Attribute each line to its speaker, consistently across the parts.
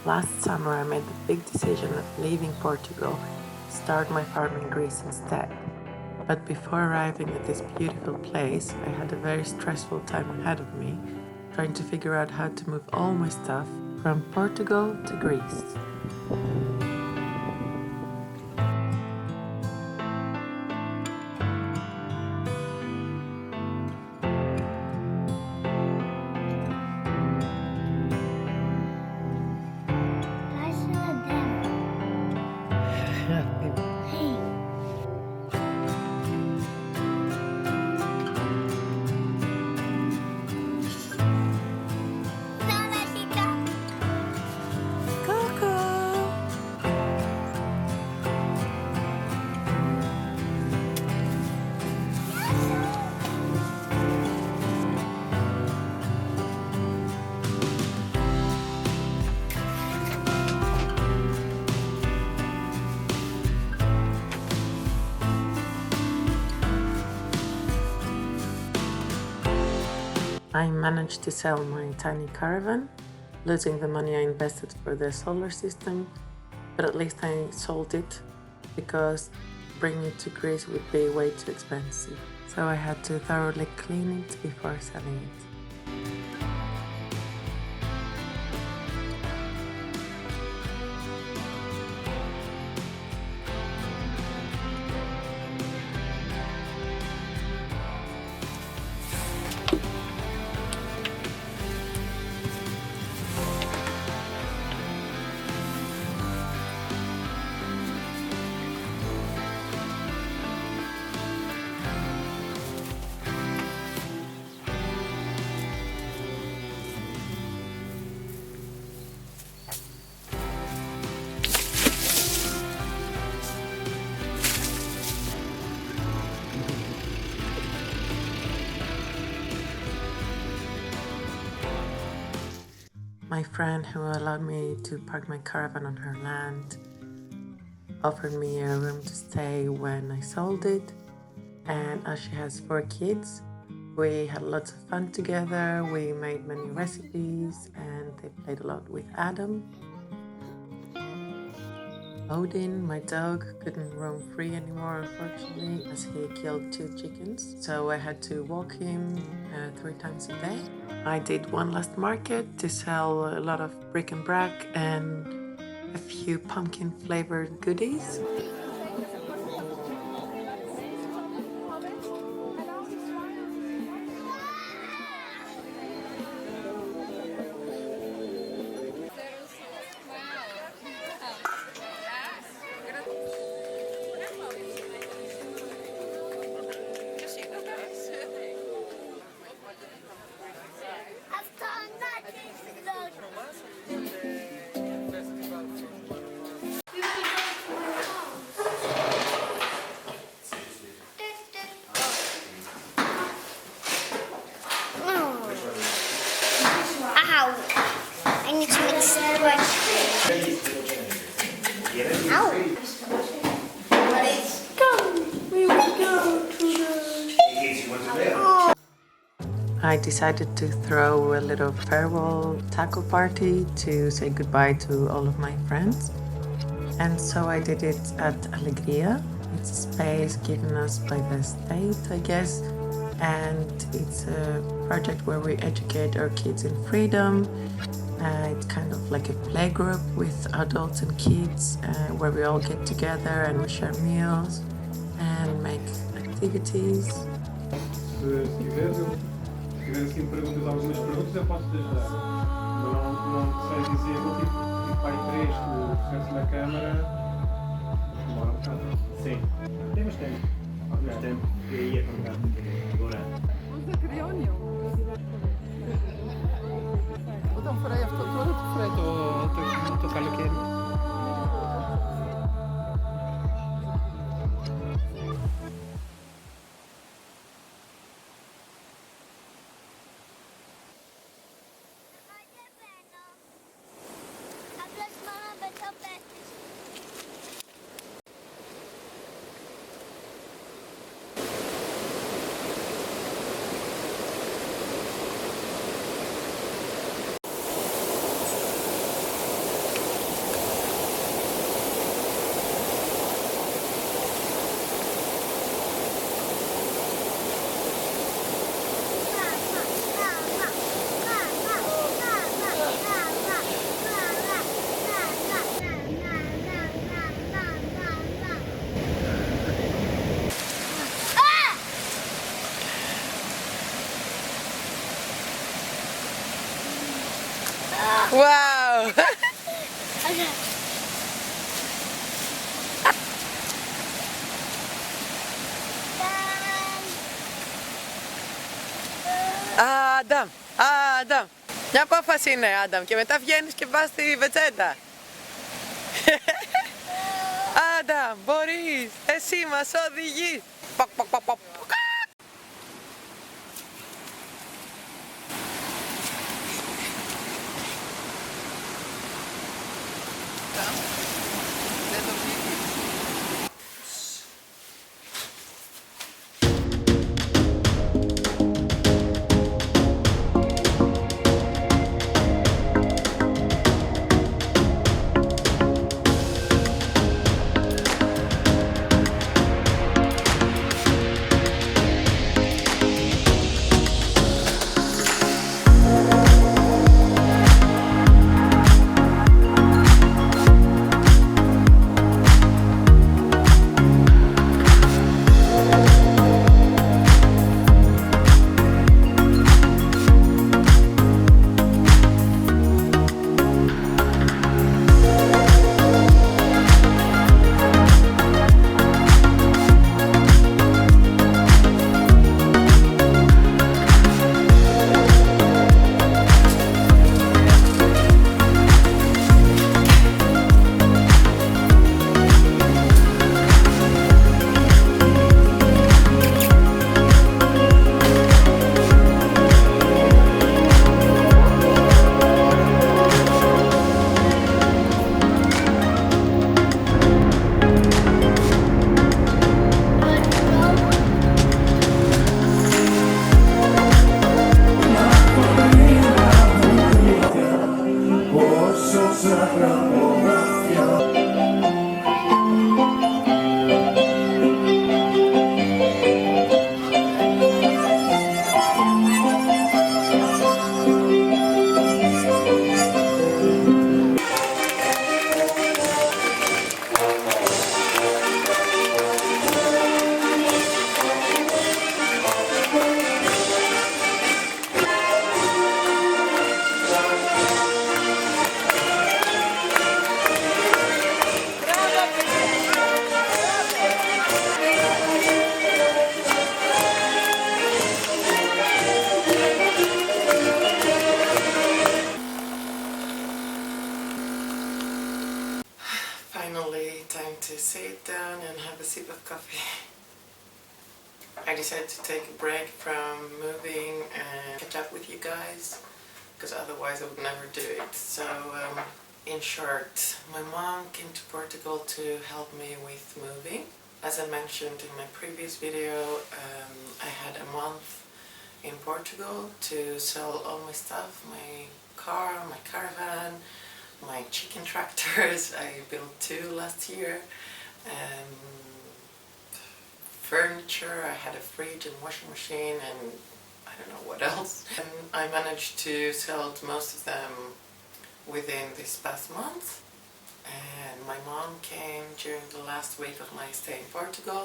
Speaker 1: Last summer I made the big decision of leaving Portugal to start my farm in Greece instead. But before arriving at this beautiful place, I had a very stressful time ahead of me, trying to figure out how to move all my stuff from Portugal to Greece. I managed to sell my tiny caravan, losing the money I invested for the solar system, but at least I sold it because bringing it to Greece would be way too expensive. So I had to thoroughly clean it before selling it. My friend who allowed me to park my caravan on her land offered me a room to stay when I sold it, and as she has 4 kids, we had lots of fun together. We made many recipes and they played a lot with Adam. Odin, my dog, couldn't roam free anymore unfortunately as he killed 2 chickens, so I had to walk him 3 times a day. I did one last market to sell a lot of bric-a-brac and a few pumpkin flavored goodies.
Speaker 2: Ow! I need to mix it. Ow! Let's go! We will go to the...
Speaker 1: I decided to throw a little farewell taco party to say goodbye to all of my friends. And so I did it at Alegria. It's a space given us by the state, I guess. And it's a project where we educate our kids in freedom. It's kind of like a playgroup with adults and kids where we all get together and we share meals and make activities.
Speaker 3: Se tiver assim algumas perguntas, eu posso te ajudar. Mas não sei dizer, tipo pai 3 que ficasse na câmara. Demora um bocado. Sim. Temos tempo. Temos tempo. E aí é contar agora.
Speaker 4: Usa kryonią. Potem freja w to kalokiery.
Speaker 1: Wow! Adam, Adam. Μια απόφαση είναι, Adam, και μετά βγαίνεις και πας στη βετσέτα. Adam, μπορείς, εσύ μας οδηγείς. Finally, time to sit down and have a sip of coffee. I decided to take a break from moving and catch up with you guys, because otherwise I would never do it. So, in short, my mom came to Portugal to help me with moving. As I mentioned in my previous video, I had a month in Portugal to sell all my stuff, my car, my caravan, my chicken tractors. I built 2 last year. Furniture, I had a fridge and washing machine and I don't know what else. And I managed to sell most of them within this past month. And my mom came during the last week of my stay in Portugal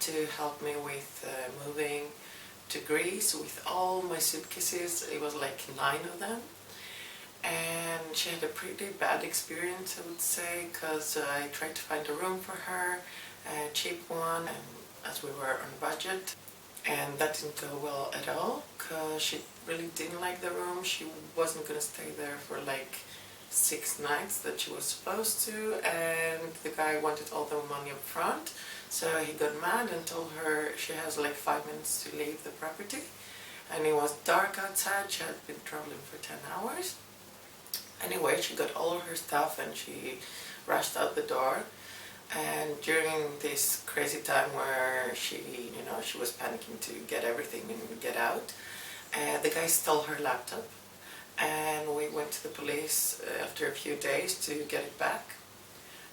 Speaker 1: to help me with moving to Greece with all my suitcases. It was like 9 of them. And she had a pretty bad experience, I would say, because I tried to find a room for her, a cheap one, and as we were on budget. And that didn't go well at all, because she really didn't like the room. She wasn't going to stay there for like 6 nights that she was supposed to, and the guy wanted all the money up front. So he got mad and told her she has like 5 minutes to leave the property. And it was dark outside, she had been traveling for 10 hours. Anyway, she got all of her stuff and she rushed out the door. And during this crazy time where she was panicking to get everything and get out, the guy stole her laptop. And we went to the police after a few days to get it back.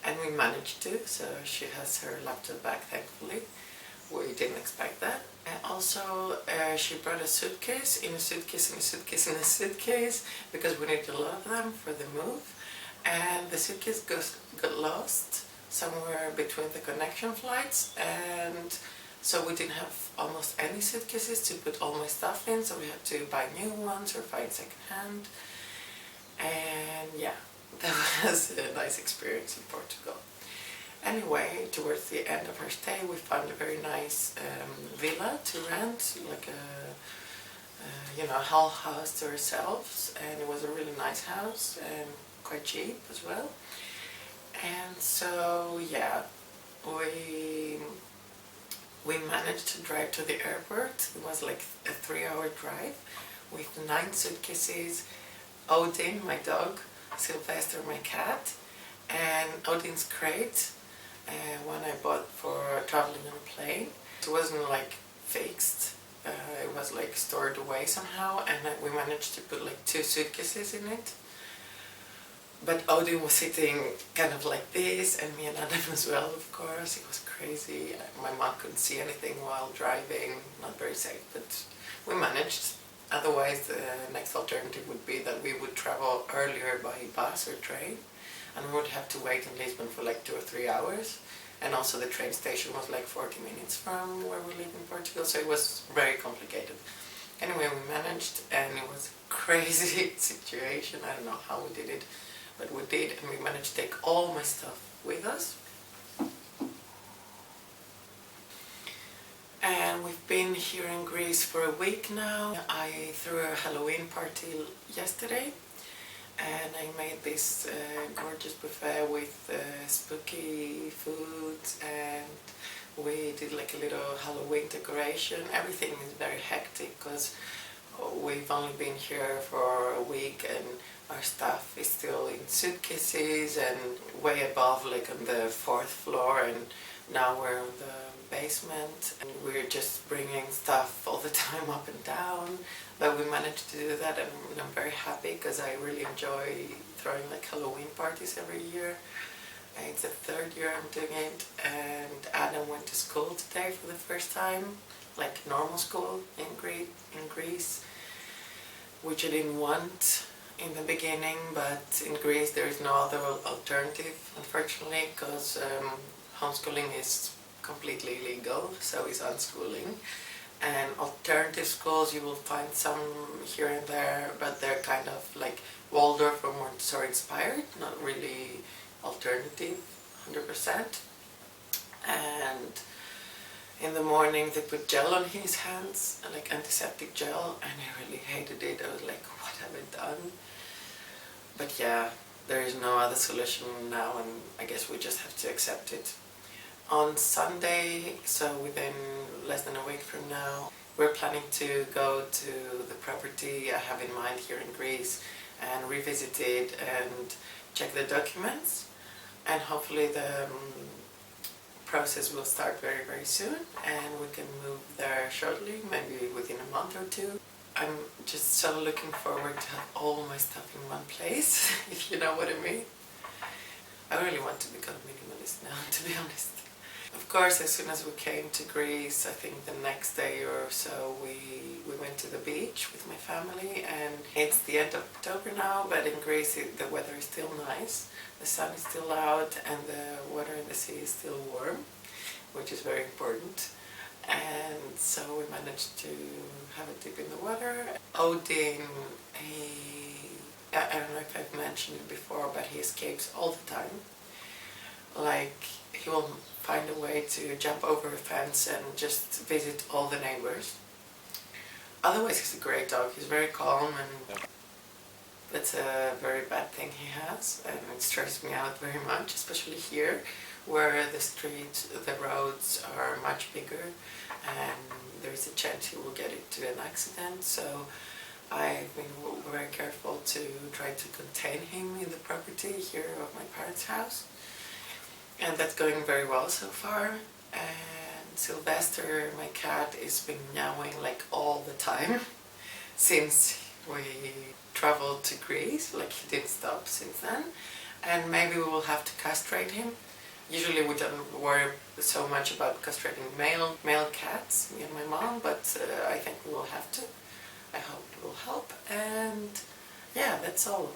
Speaker 1: And we managed to, so she has her laptop back, thankfully. We didn't expect that. And also, she brought a suitcase, in a suitcase, in a suitcase, in a suitcase, because we needed a lot of them for the move. And the suitcase got lost somewhere between the connection flights, and so we didn't have almost any suitcases to put all my stuff in, so we had to buy new ones or find second hand. And yeah, that was a nice experience in Portugal. Anyway, towards the end of our stay, we found a very nice villa to rent, like a whole house to ourselves, and it was a really nice house and quite cheap as well. And so yeah, we managed to drive to the airport. It was like a 3-hour drive with 9 suitcases, Odin, my dog, Sylvester, my cat, and Odin's crate, one I bought for traveling on a plane. It wasn't like fixed, it was like stored away somehow, and we managed to put like 2 suitcases in it. But Odin was sitting kind of like this, and me and Adam as well, of course. It was crazy. My mom couldn't see anything while driving, not very safe, but we managed. Otherwise, the next alternative would be that we would travel earlier by bus or train, and we would have to wait in Lisbon for like 2 or 3 hours. And also the train station was like 40 minutes from where we live in Portugal, so it was very complicated. Anyway, we managed, and it was a crazy situation. I don't know how we did it, but we did, and we managed to take all my stuff with us. And we've been here in Greece for a week now. I threw a Halloween party yesterday, and I made this gorgeous buffet with spooky foods, and we did like a little Halloween decoration. Everything is very hectic because we've only been here for a week, and our stuff is still in suitcases and way above, like on the 4th floor, and now we're on the basement, and we're just bringing stuff all the time up and down. But we managed to do that, and I'm very happy because I really enjoy throwing like Halloween parties every year. It's the 3rd year I'm doing it, and Adam went to school today for the first time, like normal school in Greece, which I didn't want in the beginning, but in Greece there is no other alternative, unfortunately, because homeschooling is completely illegal, so is unschooling. And alternative schools, you will find some here and there, but they're kind of like Waldorf or Montessori inspired, not really alternative 100%. And in the morning they put gel on his hands, like antiseptic gel, and I really hated it. I was like, what have I done? But yeah, there is no other solution now, and I guess we just have to accept it. On Sunday, so within less than a week from now, we're planning to go to the property I have in mind here in Greece and revisit it and check the documents, and hopefully the process will start very, very soon, and we can move there shortly, maybe within a month or 2. I'm just so looking forward to have all my stuff in one place, if you know what I mean. I really want to become minimalist now, to be honest. Of course, as soon as we came to Greece, I think the next day or so, we went to the beach with my family, and it's the end of October now, but in Greece the weather is still nice. The sun is still out, and the water in the sea is still warm, which is very important. And so we managed to have a dip in the water. Odin, I don't know if I've mentioned it before, but he escapes all the time. Like, he will find a way to jump over a fence and just visit all the neighbors. Otherwise, he's a great dog. He's very calm, and that's a very bad thing he has, and it stresses me out very much, especially here, where the streets, the roads are much bigger, and there's a chance he will get into an accident. So I've been very careful to try to contain him in the property here of my parents' house. And that's going very well so far. And Sylvester, my cat, has been meowing like all the time since we traveled to Greece. Like, he didn't stop since then. And maybe we will have to castrate him. Usually we don't worry so much about castrating male cats, me and my mom, but I think we will have to. I hope it will help. And yeah, that's all.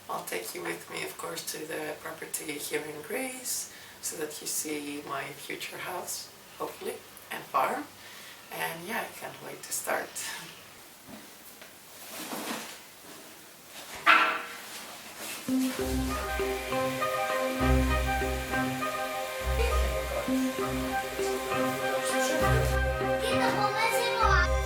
Speaker 1: I'll take you with me, of course, to the property here in Greece, so that you see my future house, hopefully, and farm. And yeah, I can't wait to start.
Speaker 2: Kita pomysł.